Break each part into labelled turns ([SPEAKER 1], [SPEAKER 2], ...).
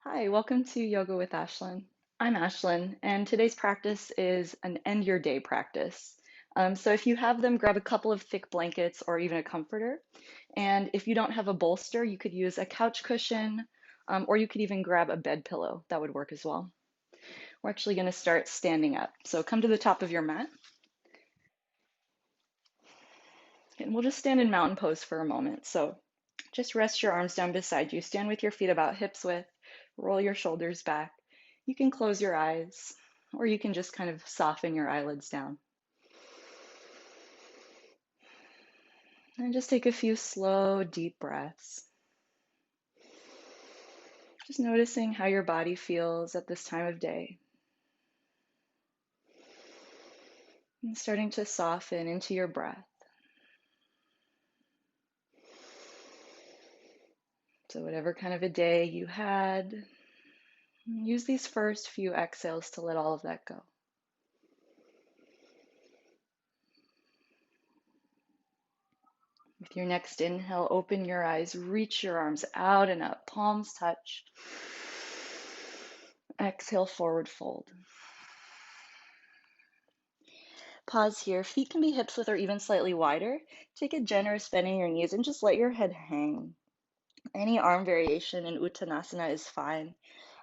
[SPEAKER 1] Hi, welcome to Yoga with Ashlyn. I'm Ashlyn, and today's practice is an end your day practice. So if you have them, grab a couple of thick blankets or even a comforter. And if you don't have a bolster, you could use a couch cushion, or you could even grab a bed pillow. That would work as well. We're actually going to start standing up. So come to the top of your mat, and we'll just stand in mountain pose for a moment. So just rest your arms down beside you. Stand with your feet about hips width. Roll your shoulders back. You can close your eyes, or you can just kind of soften your eyelids down. And just take a few slow, deep breaths. Just noticing how your body feels at this time of day. And starting to soften into your breath. So whatever kind of a day you had, use these first few exhales to let all of that go. With your next inhale, open your eyes, reach your arms out and up, palms touch. Exhale, forward fold. Pause here. Feet can be hips width or even slightly wider. Take a generous bend in your knees and just let your head hang. Any arm variation in Uttanasana is fine.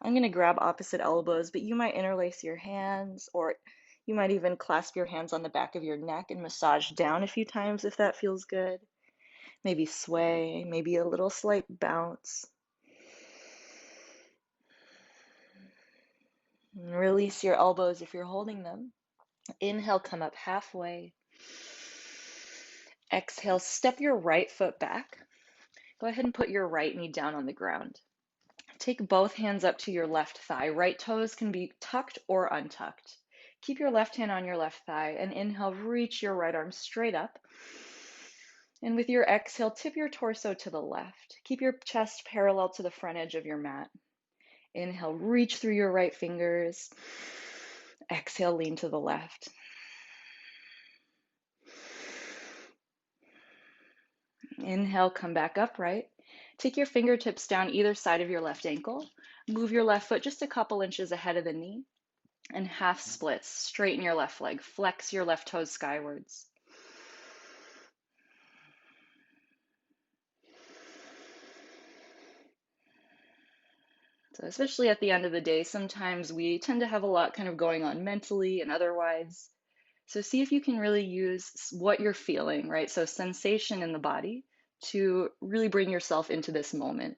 [SPEAKER 1] I'm going to grab opposite elbows, but you might interlace your hands, or you might even clasp your hands on the back of your neck and massage down a few times if that feels good. Maybe sway, maybe a little slight bounce. And release your elbows if you're holding them. Inhale, come up halfway. Exhale, step your right foot back. Go ahead and put your right knee down on the ground. Take both hands up to your left thigh. Right toes can be tucked or untucked. Keep your left hand on your left thigh and inhale, reach your right arm straight up. And with your exhale, tip your torso to the left. Keep your chest parallel to the front edge of your mat. Inhale, reach through your right fingers. Exhale, lean to the left. Inhale, come back upright. Take your fingertips down either side of your left ankle. Move your left foot just a couple inches ahead of the knee. And half splits. Straighten your left leg. Flex your left toes skywards. So especially at the end of the day, sometimes we tend to have a lot kind of going on mentally and otherwise. So see if you can really use what you're feeling, right? So sensation in the body to really bring yourself into this moment.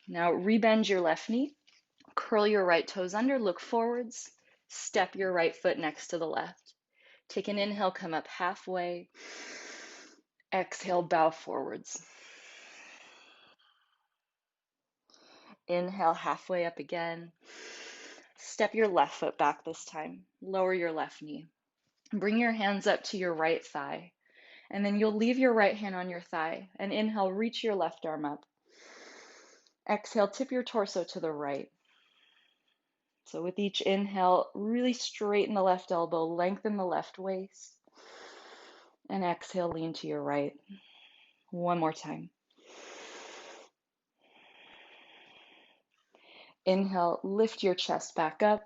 [SPEAKER 1] Now rebend your left knee, curl your right toes under, look forwards, step your right foot next to the left. Take an inhale, come up halfway. Exhale, bow forwards. Inhale, halfway up again. Step your left foot back this time. Lower your left knee. Bring your hands up to your right thigh. And then you'll leave your right hand on your thigh. And inhale, reach your left arm up. Exhale, tip your torso to the right. So with each inhale, really straighten the left elbow, lengthen the left waist. And exhale, lean to your right. One more time. Inhale, lift your chest back up.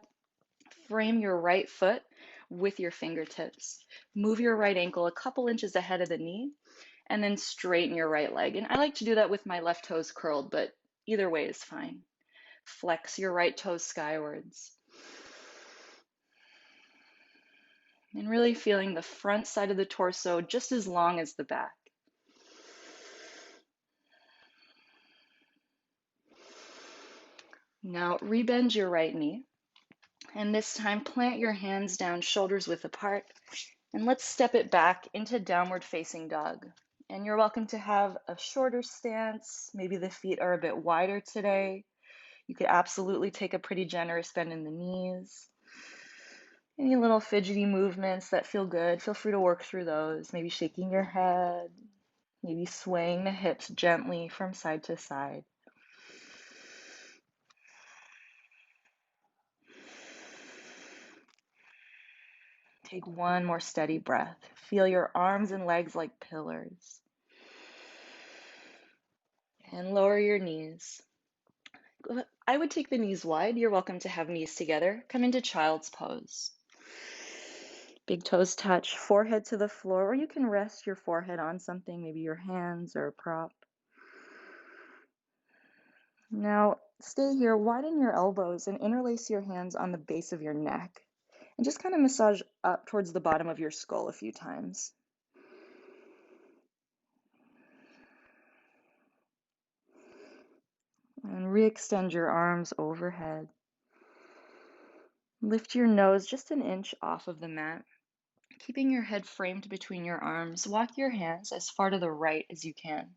[SPEAKER 1] Frame your right foot with your fingertips. Move your right ankle a couple inches ahead of the knee, and then straighten your right leg. And I like to do that with my left toes curled, but either way is fine. Flex your right toes skywards. And really feeling the front side of the torso just as long as the back. Now rebend your right knee. And this time plant your hands down, shoulders width apart. And let's step it back into downward facing dog. And you're welcome to have a shorter stance. Maybe the feet are a bit wider today. You could absolutely take a pretty generous bend in the knees. Any little fidgety movements that feel good, feel free to work through those. Maybe shaking your head, maybe swaying the hips gently from side to side. Take one more steady breath. Feel your arms and legs like pillars. And lower your knees. I would take the knees wide. You're welcome to have knees together. Come into child's pose. Big toes touch, forehead to the floor, or you can rest your forehead on something, maybe your hands or a prop. Now, stay here, widen your elbows and interlace your hands on the base of your neck. And just kind of massage up towards the bottom of your skull a few times. And re-extend your arms overhead. Lift your nose just an inch off of the mat. Keeping your head framed between your arms, walk your hands as far to the right as you can.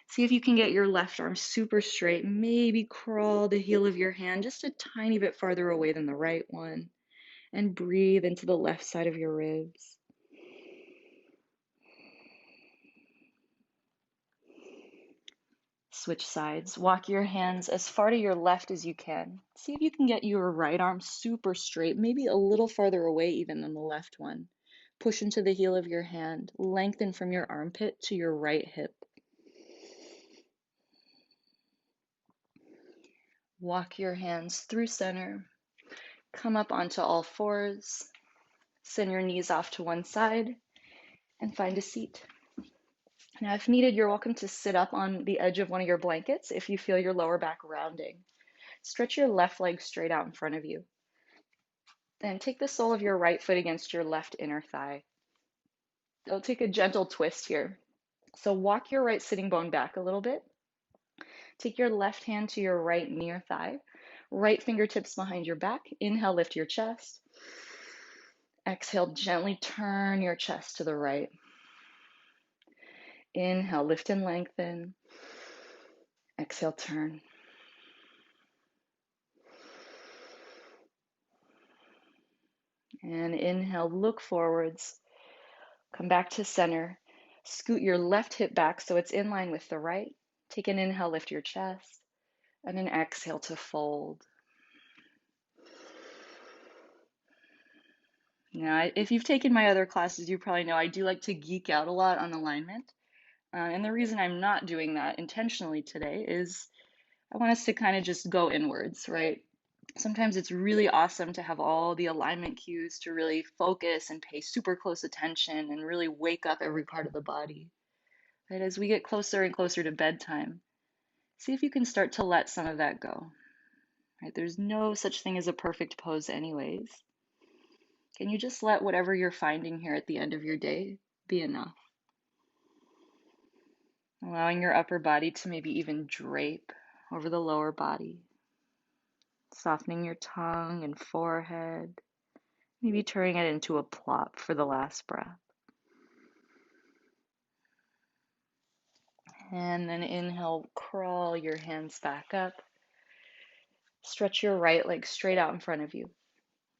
[SPEAKER 1] See if you can get your left arm super straight. Maybe crawl the heel of your hand just a tiny bit farther away than the right one. And breathe into the left side of your ribs. Switch sides. Walk your hands as far to your left as you can. See if you can get your right arm super straight, maybe a little farther away even than the left one. Push into the heel of your hand. Lengthen from your armpit to your right hip. Walk your hands through center. Come up onto all fours. Send your knees off to one side and find a seat. Now, if needed, you're welcome to sit up on the edge of one of your blankets if you feel your lower back rounding. Stretch your left leg straight out in front of you. Then take the sole of your right foot against your left inner thigh. I'll take a gentle twist here. So walk your right sitting bone back a little bit. Take your left hand to your right near thigh. Right fingertips behind your back. Inhale, lift your chest. Exhale, gently turn your chest to the right. Inhale, lift and lengthen. Exhale, turn. And inhale, look forwards. Come back to center. Scoot your left hip back so it's in line with the right. Take an inhale, lift your chest. And an exhale to fold. Now, if you've taken my other classes, you probably know I do like to geek out a lot on alignment. And the reason I'm not doing that intentionally today is I want us to kind of just go inwards, right? Sometimes it's really awesome to have all the alignment cues to really focus and pay super close attention and really wake up every part of the body. Right? As we get closer and closer to bedtime, see if you can start to let some of that go. Right? There's no such thing as a perfect pose anyways. Can you just let whatever you're finding here at the end of your day be enough? Allowing your upper body to maybe even drape over the lower body. Softening your tongue and forehead. Maybe turning it into a plop for the last breath. And then inhale, crawl your hands back up. Stretch your right leg straight out in front of you.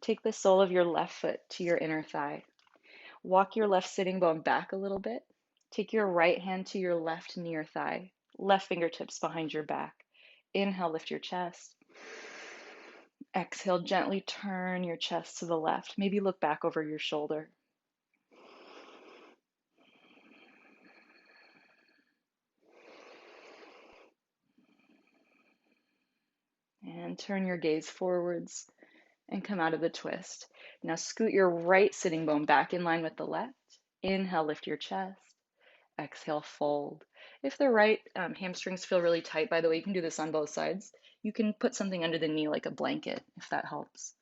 [SPEAKER 1] Take the sole of your left foot to your inner thigh. Walk your left sitting bone back a little bit. Take your right hand to your left near thigh. Left fingertips behind your back. Inhale, lift your chest. Exhale, gently turn your chest to the left. Maybe look back over your shoulder. And turn your gaze forwards and come out of the twist. Now scoot your right sitting bone back in line with the left. Inhale, lift your chest. Exhale, fold. If the right hamstrings feel really tight, by the way, you can do this on both sides. You can put something under the knee like a blanket if that helps.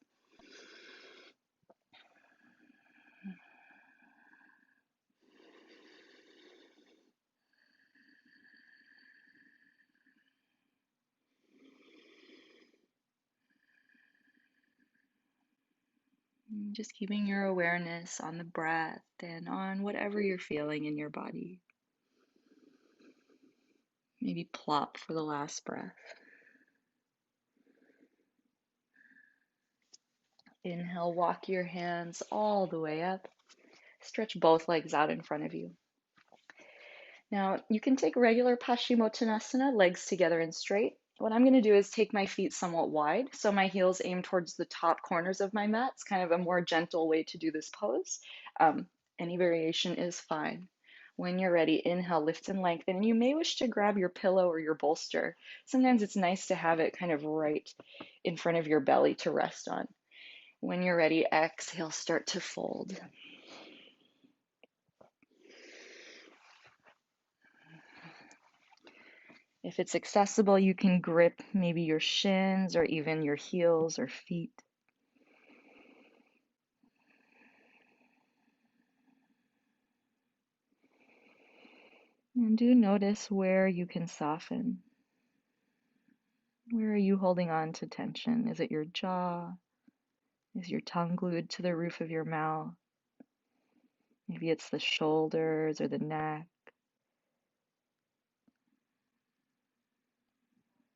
[SPEAKER 1] Just keeping your awareness on the breath and on whatever you're feeling in your body. Maybe plop for the last breath. Inhale, walk your hands all the way up. Stretch both legs out in front of you. Now, you can take regular Paschimottanasana, legs together and straight. What I'm going to do is take my feet somewhat wide, so my heels aim towards the top corners of my mat. It's kind of a more gentle way to do this pose. Any variation is fine. When you're ready, inhale, lift and lengthen. And you may wish to grab your pillow or your bolster. Sometimes it's nice to have it kind of right in front of your belly to rest on. When you're ready, exhale, start to fold. If it's accessible, you can grip maybe your shins or even your heels or feet. And do notice where you can soften. Where are you holding on to tension? Is it your jaw? Is your tongue glued to the roof of your mouth? Maybe it's the shoulders or the neck.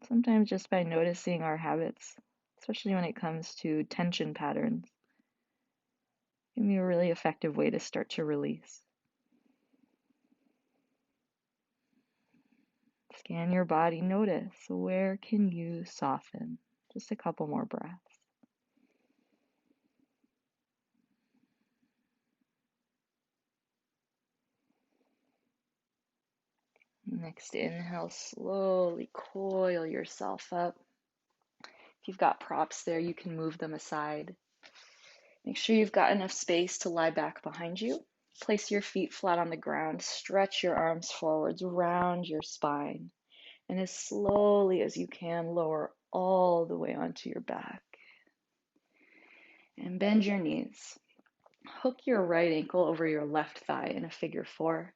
[SPEAKER 1] Sometimes just by noticing our habits, especially when it comes to tension patterns, can be a really effective way to start to release. Scan your body, notice where can you soften? Just a couple more breaths. Next inhale, slowly coil yourself up. If you've got props there, you can move them aside. Make sure you've got enough space to lie back behind you. Place your feet flat on the ground, stretch your arms forwards, round your spine, and as slowly as you can, lower all the way onto your back. And bend your knees. Hook your right ankle over your left thigh in a figure four.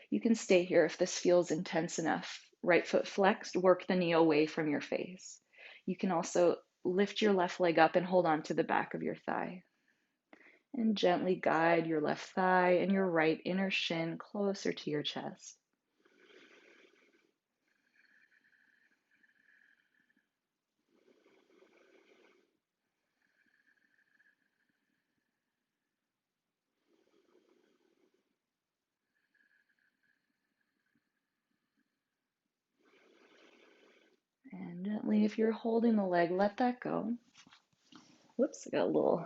[SPEAKER 1] You can stay here if this feels intense enough. Right foot flexed, work the knee away from your face. You can also lift your left leg up and hold on to the back of your thigh. And gently guide your left thigh and your right inner shin closer to your chest. And gently, if you're holding the leg, let that go. Whoops, I got a little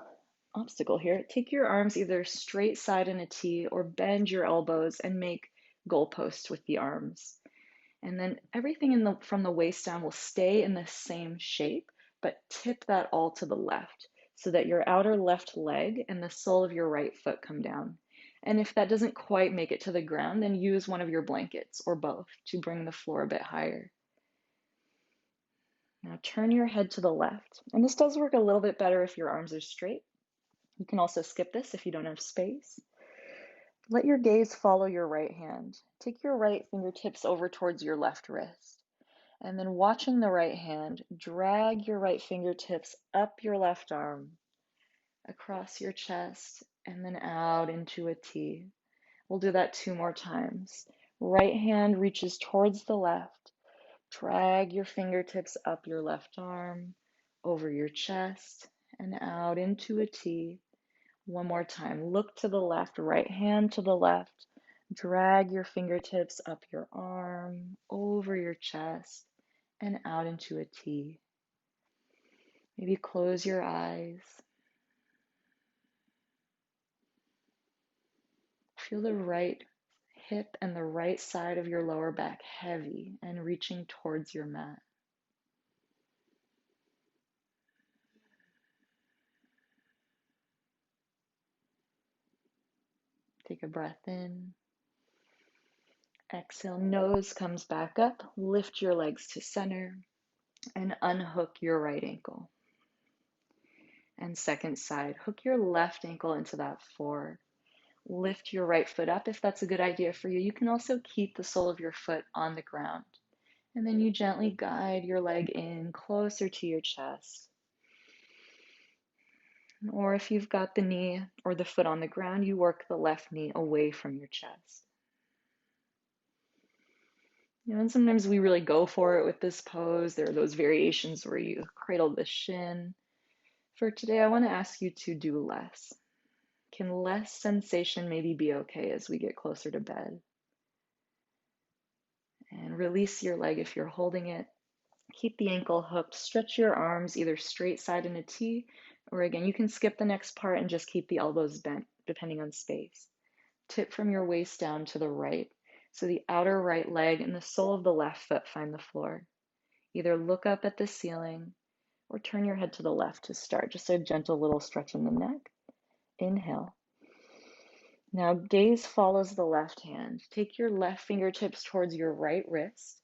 [SPEAKER 1] obstacle here. Take your arms either straight side in a T or bend your elbows and make goalposts with the arms. And then everything from the waist down will stay in the same shape, but tip that all to the left so that your outer left leg and the sole of your right foot come down. And if that doesn't quite make it to the ground, then use one of your blankets or both to bring the floor a bit higher. Now turn your head to the left. And this does work a little bit better if your arms are straight. You can also skip this if you don't have space. Let your gaze follow your right hand. Take your right fingertips over towards your left wrist. And then watching the right hand, drag your right fingertips up your left arm, across your chest, and then out into a T. We'll do that 2 more times. Right hand reaches towards the left. Drag your fingertips up your left arm, over your chest, and out into a T. One more time. Look to the left, right hand to the left. Drag your fingertips up your arm, over your chest, and out into a T. Maybe close your eyes. Feel the right hip and the right side of your lower back heavy and reaching towards your mat. Take a breath in. Exhale, nose comes back up. Lift your legs to center and unhook your right ankle. And second side, hook your left ankle into that four. Lift your right foot up if that's a good idea for you. You can also keep the sole of your foot on the ground. And then you gently guide your leg in closer to your chest. Or if you've got the knee or the foot on the ground, you work the left knee away from your chest. And sometimes we really go for it with this pose. There are those variations where you cradle the shin. For today, I want to ask you to do less. Can less sensation maybe be okay as we get closer to bed? And release your leg if you're holding it. Keep the ankle hooked. Stretch your arms either straight side in a T, or again, you can skip the next part and just keep the elbows bent, depending on space. Tip from your waist down to the right. So the outer right leg and the sole of the left foot find the floor. Either look up at the ceiling or turn your head to the left to start. Just a gentle little stretch in the neck. Inhale. Now gaze follows the left hand. Take your left fingertips towards your right wrist.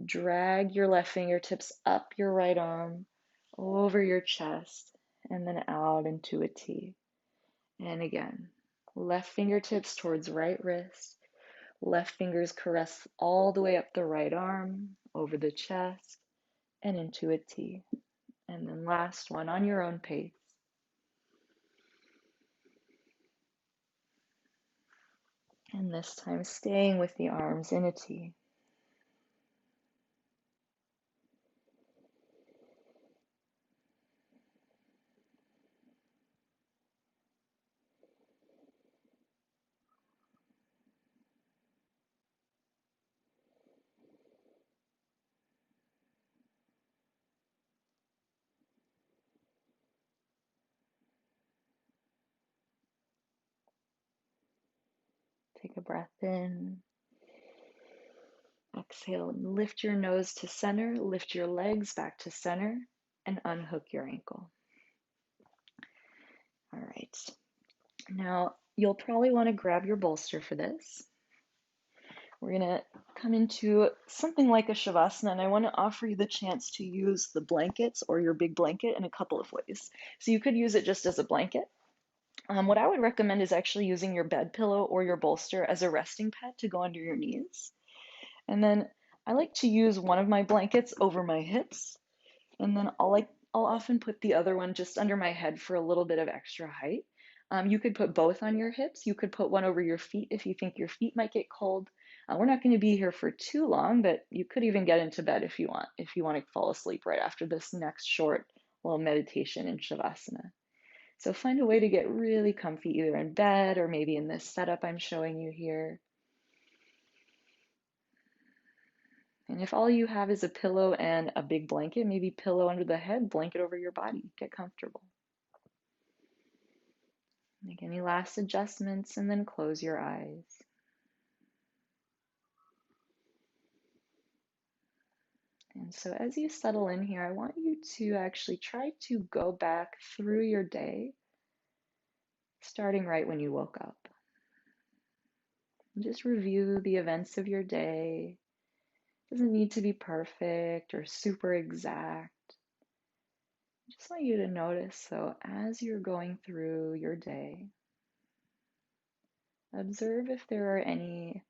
[SPEAKER 1] Drag your left fingertips up your right arm, over your chest, and then out into a T. And again, left fingertips towards right wrist. Left fingers caress all the way up the right arm, over the chest, and into a T. And then last one on your own pace. And this time staying with the arms in a T. Take a breath in. Exhale and lift your nose to center, lift your legs back to center, and unhook your ankle. All right. Now, you'll probably want to grab your bolster for this. We're going to come into something like a Shavasana, and I want to offer you the chance to use the blankets or your big blanket in a couple of ways. So you could use it just as a blanket. What I would recommend is actually using your bed pillow or your bolster as a resting pad to go under your knees. And then I like to use one of my blankets over my hips, and then I'll often put the other one just under my head for a little bit of extra height. You could put both on your hips. You could put one over your feet if you think your feet might get cold. We're not going to be here for too long, but you could even get into bed if you want to fall asleep right after this next short little meditation in Shavasana. So find a way to get really comfy either in bed or maybe in this setup I'm showing you here. And if all you have is a pillow and a big blanket, maybe pillow under the head, blanket over your body. Get comfortable. Make any last adjustments and then close your eyes. And so as you settle in here, I want you to actually try to go back through your day, starting right when you woke up. And just review the events of your day. It doesn't need to be perfect or super exact. I just want you to notice, so as you're going through your day, observe if there are any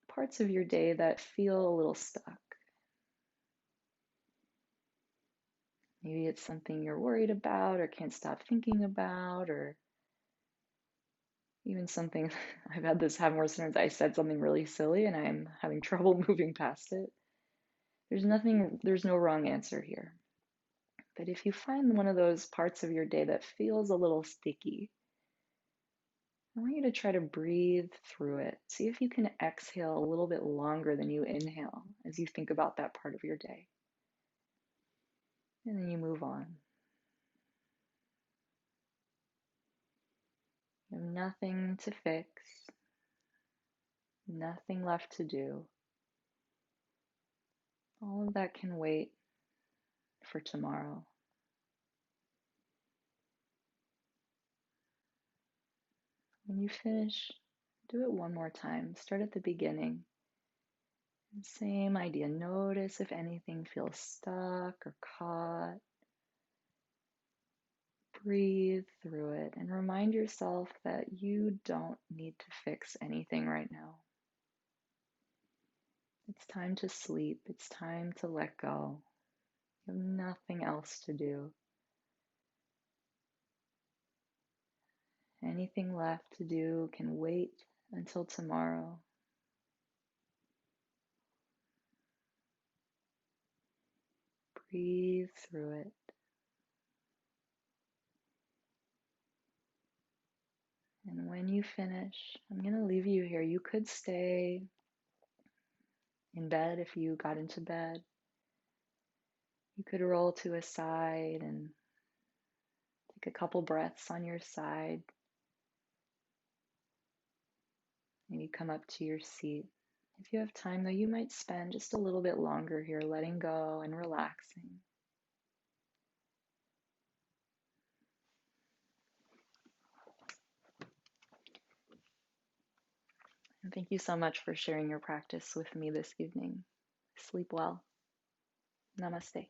[SPEAKER 1] parts of your day that feel a little stuck. Maybe it's something you're worried about or can't stop thinking about, or even something I've had this happen where sometimes I said something really silly and I'm having trouble moving past it. There's no wrong answer here. But if you find one of those parts of your day that feels a little sticky, I want you to try to breathe through it. See if you can exhale a little bit longer than you inhale as you think about that part of your day. And then you move on. You have nothing to fix, nothing left to do. All of that can wait for tomorrow. When you finish, do it one more time. Start at the beginning. Same idea. Notice if anything feels stuck or caught. Breathe through it and remind yourself that you don't need to fix anything right now. It's time to sleep. It's time to let go. You have nothing else to do. Anything left to do can wait until tomorrow. Breathe through it. And when you finish, I'm going to leave you here. You could stay in bed if you got into bed. You could roll to a side and take a couple breaths on your side. Maybe come up to your seat. If you have time, though, you might spend just a little bit longer here, letting go and relaxing. And thank you so much for sharing your practice with me this evening. Sleep well. Namaste.